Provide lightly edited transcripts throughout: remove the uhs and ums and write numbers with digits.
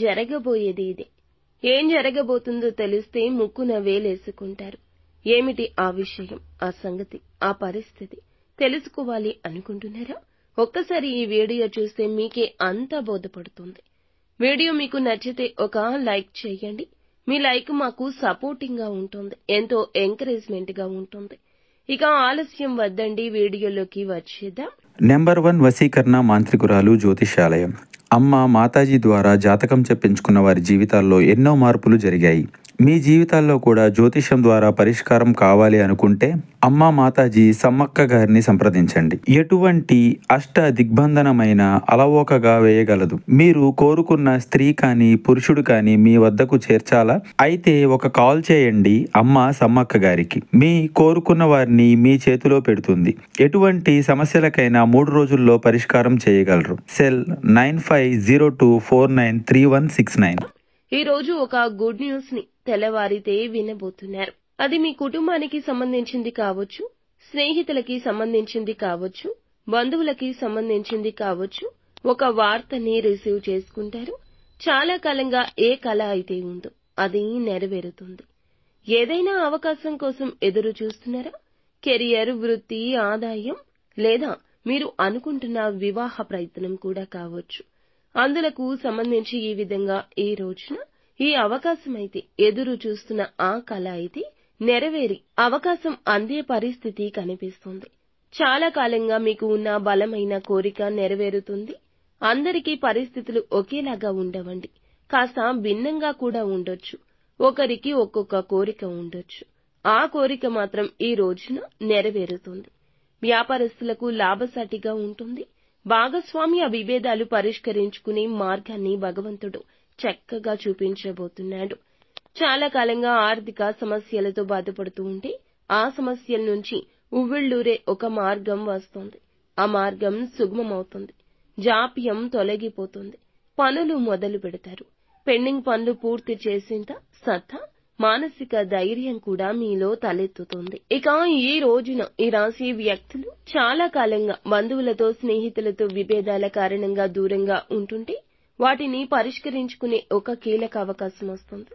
జరగబోయేది ఇదే. ఏం జరగబోతుందో తెలిస్తే ముక్కున వేలేసుకుంటారు. ఏమిటి ఆ విషయం, ఆ సంగతి, ఆ పరిస్థితి తెలుసుకోవాలి అనుకుంటున్నారా? ఒక్కసారి ఈ వీడియో చూస్తే మీకే అంతా బోధపడుతుంది. వీడియో మీకు నచ్చితే ఒక లైక్ చేయండి. మీ లైక్ మాకు సపోర్టింగ్ గా ఉంటుంది, ఎంతో ఎంకరేజ్మెంట్ గా ఉంటుంది. ఇక ఆలస్యం వద్దండి, వీడియోలోకి వచ్చేద్దాం. నెంబర్ 1 వశీకరణ మాంత్రికురాలు జ్యోతిషాలయం. అమ్మ మాతాజీ ద్వారా జాతకం చెప్పించుకున్న వారి జీవితాల్లో ఎన్నో మార్పులు జరిగాయి. మీ జీవితాల్లో కూడా జ్యోతిషం ద్వారా పరిష్కారం కావాలి అనుకుంటే అమ్మ మాతాజీ సమ్మక్క గారిని సంప్రదించండి. ఎటువంటి అష్ట దిగ్బంధనమైన అలవోకగా వేయగలదు. మీరు కోరుకున్న స్త్రీ కానీ పురుషుడు కానీ మీ వద్దకు చేర్చాలా? అయితే ఒక కాల్ చేయండి అమ్మ సమ్మక్క గారికి. మీ కోరుకున్న వారిని మీ చేతిలో పెడుతుంది. ఎటువంటి సమస్యలకైనా 3 రోజుల్లో పరిష్కారం చేయగలరు. సెల్ 9502493169. ఈ రోజు ఒక గుడ్ న్యూస్ ని తెల్లవారితే వినబోతున్నారు. అది మీ కుటుంబానికి సంబంధించింది కావచ్చు, స్నేహితులకి సంబంధించింది కావచ్చు, బంధువులకి సంబంధించింది కావచ్చు. ఒక వార్తని రిసీవ్ చేసుకుంటారు. చాలా కాలంగా ఏ కల అయితే ఉందో అది నెరవేరుతుంది. ఏదైనా అవకాశం కోసం ఎదురు చూస్తున్నారా? కెరియర్, వృత్తి, ఆదాయం, లేదా మీరు అనుకుంటున్న వివాహ ప్రయత్నం కూడా కావచ్చు. అందులకు సంబంధించి ఈ విధంగా ఈ రోజున ఈ అవకాశం అయితే ఎదురు చూస్తున్న ఆ కల అయితే నెరవేరి అవకాశం అందే పరిస్థితి కనిపిస్తుంది. చాలా కాలంగా మీకు ఉన్న బలమైన కోరిక నెరవేరుతుంది. అందరికీ పరిస్థితులు ఒకేలాగా ఉండవండి, కాస్త భిన్నంగా కూడా ఉండొచ్చు. ఒకరికి ఒక్కొక్క కోరిక ఉండొచ్చు. ఆ కోరిక మాత్రం ఈ రోజున నెరవేరుతుంది. వ్యాపారస్తులకు లాభసాటిగా ఉంటుంది. భాగస్వామ్య విభేదాలు పరిష్కరించుకునే మార్గాన్ని భగవంతుడు చక్కగా చూపించబోతున్నాడు. చాలా కాలంగా ఆర్థిక సమస్యలతో బాధపడుతూ ఉంటే ఆ సమస్యల నుంచి ఉవ్విళ్లూరే ఒక మార్గం వస్తుంది. ఆ మార్గం సుగమమవుతుంది. జాప్యం తొలగిపోతుంది. పనులు మొదలు పెడతారు. పెండింగ్ పనులు పూర్తి చేసేంత సత్తా, మానసిక ధైర్యం కూడా మీలో తలెత్తుతుంది. ఇక ఈ రోజున ఈ రాశి వ్యక్తులు చాలా కాలంగా బంధువులతో, స్నేహితులతో విభేదాల కారణంగా దూరంగా ఉంటుంటే వాటిని పరిష్కరించుకునే ఒక కీలక అవకాశం వస్తుంది.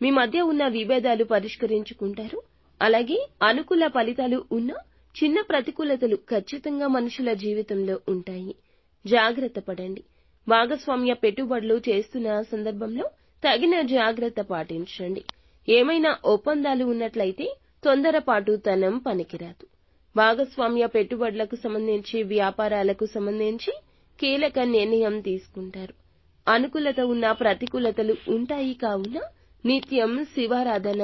మీ మధ్య ఉన్న విభేదాలు పరిష్కరించుకుంటారు. అలాగే అనుకూల ఫలితాలు ఉన్న చిన్న ప్రతికూలతలు ఖచ్చితంగా మనుషుల జీవితంలో ఉంటాయి. జాగ్రత్త పడండి. భాగస్వామ్య పెట్టుబడులు చేస్తున్న సందర్భంలో తగిన జాగ్రత్త పాటించండి. ఏమైనా ఒప్పందాలు ఉన్నట్లయితే తొందరపాటుతనం పనికిరాదు. భాగస్వామ్య పెట్టుబడులకు సంబంధించి, వ్యాపారాలకు సంబంధించి కీలక నిర్ణయం తీసుకుంటారు. అనుకూలత ఉన్న ప్రతికూలతలు ఉంటాయి కావున నిత్యం శివారాధన